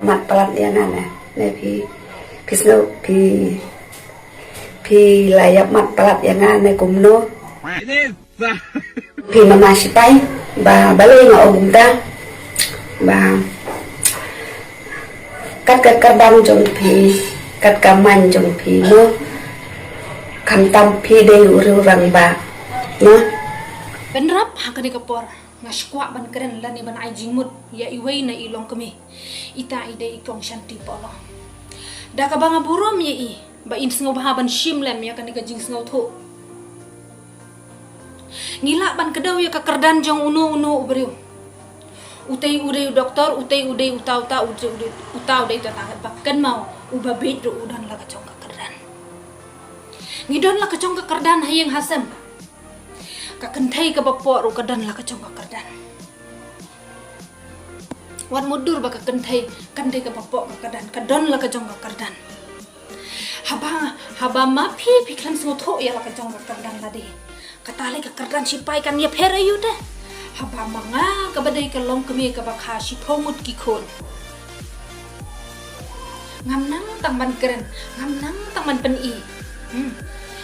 mặt palat ya nana ne pi layap mat palat ya nana kumno pi mamasipai ba balay nga ogumta ba kat kabang jong pi kat kaman jong pi no kam tam pi de urang ba no penrap hakani kapor ngashkwa ban keren lani ban ai jingmut ya iwei na ilong kami ita ide ikong shanti polo da ka banga burom ye i ba in sngo bahaban shimlem ya kani ka jing sngo tho ngila ban kedaw ya ka kerdan jong uno ubriu utay uday doktor utay uday utau day ta bakkan mau uba bit ro udan la ka jong ka kerdan ngidon la ka jong ka kerdan hayeng hasem kakentai ke bapak ru kadan la kacong ka kardan wan mudur ba kakentai ke bapak ka kadan kadon la kacong ka kardan haba ma pi klan smotho ya la kacong ka kardan la de katale ka kardan sipai kan ya phere yu de haba manga ka badai ka long kemi ka bakha si phomut ki khon ngamnang tang ban keren ngamnang tang man pen i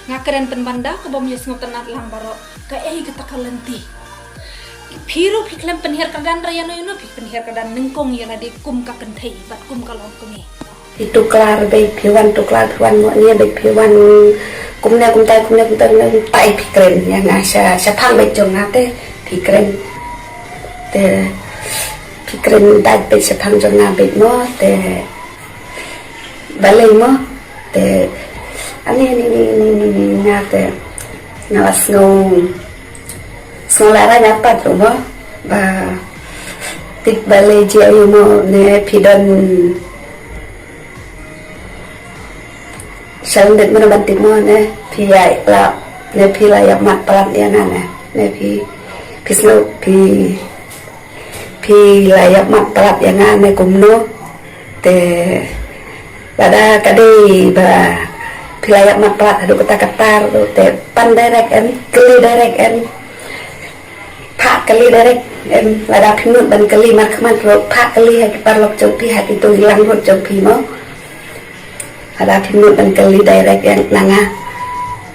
ngakeren penbanda ke bom yes ngotenat lang baro ka katakalenti phiru phiklam penher kadan raya no penher kadan nengkong ya di kum ka kenthai bat kum ka long kumi itu klar be phiwan mo nia be phiwan kumna kumtai tai phikren ya nga sa phang be jong ate phikren te phikren dai be sa phang jong na be no te balai mo te ani nyate ngawas lara nyapat mo ba tik balai ji ayu mo ne pidon sang det mana bantik mo ne piyai la ne pila ya mat palat ya nana ne pi layap mat palat ya nana kumno te pada kadai ba pilayak maplat adu kata-katar te pan direct keli direct pak keli direct lada pinut ban keli makman ro pak keli hak parlok jopi hat itu hilang ro jopi mo ada pinut ban keli direct yang nanga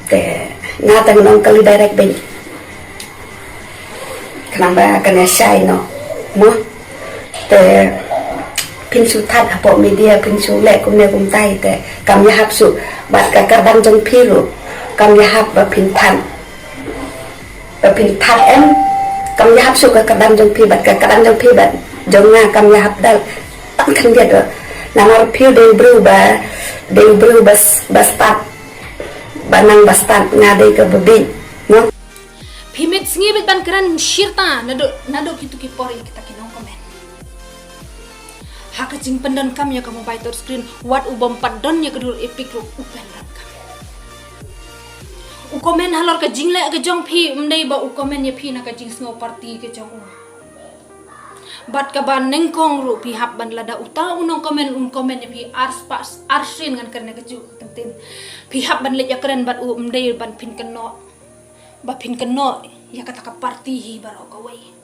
te ngata nong keli direct ben kenapa kena syai no mo te pinsu that apa media pinsu lek kumne kumtai te kam ya hapsu bat ka karban jong piru kam ya hap ba pintan kam ya hapsu ka karban jong pi bat ka karban jong pi bat jong nga kam ya hap dal tan kan dia do namar piu de bru bastat banang bastat ngade ka bebi no pimit sngi ban keran shirta nado kitu ki pori kita kinong komen hakacing pendon kam ya kamu baitor screen wat ubom padon ya kedul epic ro upen ram kam u komen halor ka jingle ka jong phi mdei ba u komen ya phi na ka jing sngo party ke jong bat ka ban nengkong ru pi hap ban lada uta unong komen ya phi arsin ngan karne ka ju tentin pi hap ban le ya keren bat u mdei ban pin keno ya kata ka party hi baro ka wei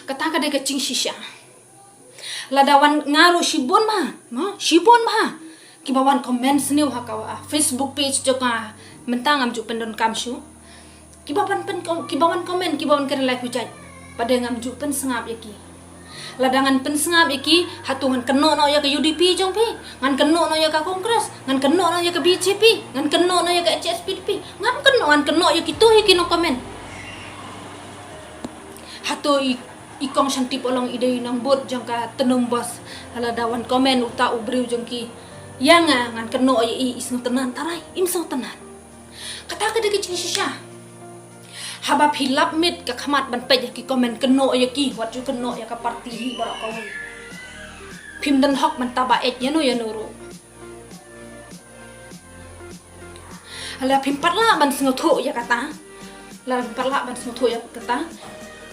kata ka de kecing shisha ladawan ngaru shibon ma kibawan komen snew hakawa Facebook page joka mentang am ju pendon kamshu kibawan komen kibawan keren live hujat pada ngam ju pen sengap yaki ladangan pen sengap yaki hatungan keno no ya ke UDP jong pi ngan keno no ya ke kongres ngan keno no ya ke BJP ngan keno no ya ke CSPDP ngan keno ya kitu hiki no komen hatu ikong shanti polong ide nang bot jangka tenung bos hala dawan komen uta ubriu jengki yang ngan keno i isno tenan tarai imso tenan kata ka de kecing shisha haba philap mit ka khamat ban pe ki komen keno ki wat ju keno ya ka party hi bara ka wi phim dan hok man taba et yanu ro hala phim patla ban sngo tho ya kata la patla ban sngo tho ya kata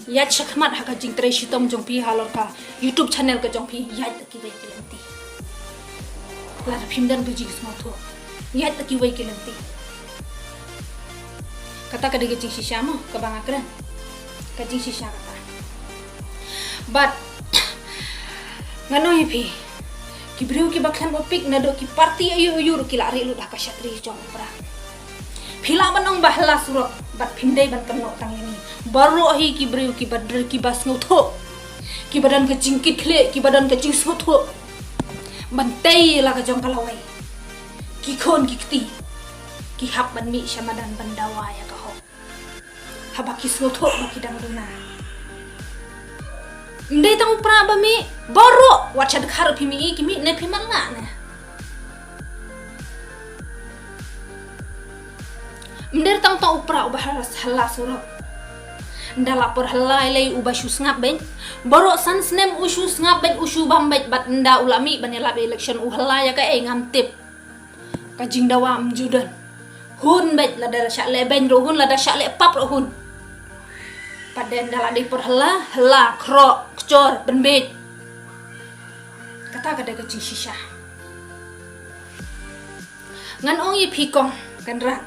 ya chakmat haka jing tre shitom jong pi halor ka YouTube channel ka jong pi ya taki wei kelenti la phim dan buji small tho ya taki wei kelenti kata ka de jing shisha mo ka banga kren ka jing shisha kata but Ngano pi. Ki brio ki baklan opik na do ki parti ayu ki lari lu dah kasyatri jong pra. Pila banong bahla surok bat pindai ban kenok tang ini. Baru hi ki brio ki badr ki bas ngutho. Ki badan ke jingkit kle ki badan ke jing sutho. Bantai la ka jong kalawai. Ki kon ki kti. Ki hap ban mi syamadan bandawa ya ka ho. Habaki ngutho baki dang duna. Ndai tang pra ba mi baru wacha dekhar pi mi ki mi ne pi man la ne. Mder tang ta upra ubah hala surok. Nda lapor hala lay ubah shus ngap ben. Baru san snem ushus ngap ben ushu bambet bat nda ulami banela election uhala ya ka ngam tip. Ka jing dawa mjudan. Hun bet la da syak le ben ro hun la da syak le pap ro hun. Paden dalam di hala krok kecor benbet kata kada kecing shisha ngan ong ye pikong kan rat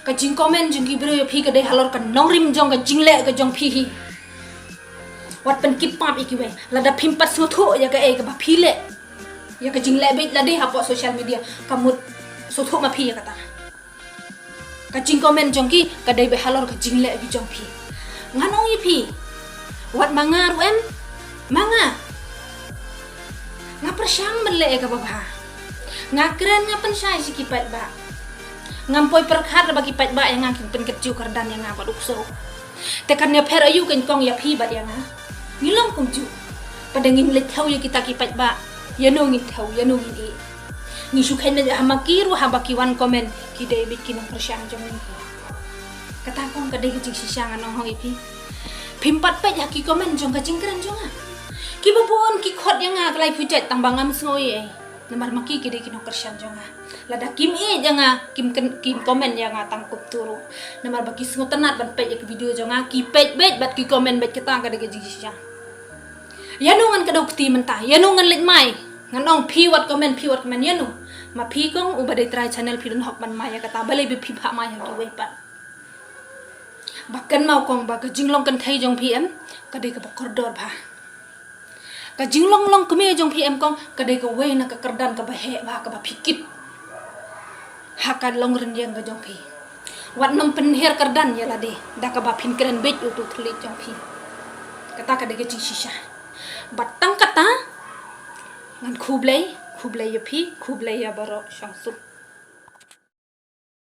kajing komen jeng gibro ye pi kada halor kan nongrim jong kajing le ka jong pi hi wat pen kip pap ikiwe lada pimpas ngotho ya ka ka pile ya kajing le bet lade hapo social media kamut sotho ma pi ya kata kajing komen jong ki kada be halor kajing le ki jong pi nganong ipi wat manga ruem manga ngapersyang menle ka baba ngakren ngapen syai si kipat ba ngampoi perkhat bagi kipat ba yang ngakin pen kecu kardan yang ngapa dukso tekan ya per ayu kan kong ya pi bat yang ngilong kumju padangin le thau ya kita kipat ba ya no ngin thau ya no ngin ni sukhen na hamakiru habaki wan komen ki dai bikin persyang jong ni kata kong kadai kecing sisangan nong ipi pimpat pet haki komen jong kacing keren jong ki babon ki khot yang klai pujet tang bangam snoi namar maki ki dai kinong kersan jong lada kim janga kim komen yang tangkup turu namar bagi sngo tenat ban pet ya video jong ki pet bet bat ki komen bet kita kadai kecing sisang ya nongan kadau kti mentah ya nongan lek mai nganong piwat komen ya no ma pi kong ubadai try channel pidon hok ban maya kata balai bi pi pha maya ki wepat bahkan mau kong ba ka jinglong kan thai jong pm kadai ka bakordor ba ka jinglong long keme jong pm kong kadai ka we na ka kardan ka bahe ba ka ba pikit hakan long rendiang ka jong pi wat nam penher kardan ya lade da ka ba pin keren bet utu thli jong pi kata kadai ka chi shisha batang kata ngan khublai ya pi khublai ya baro shangsuk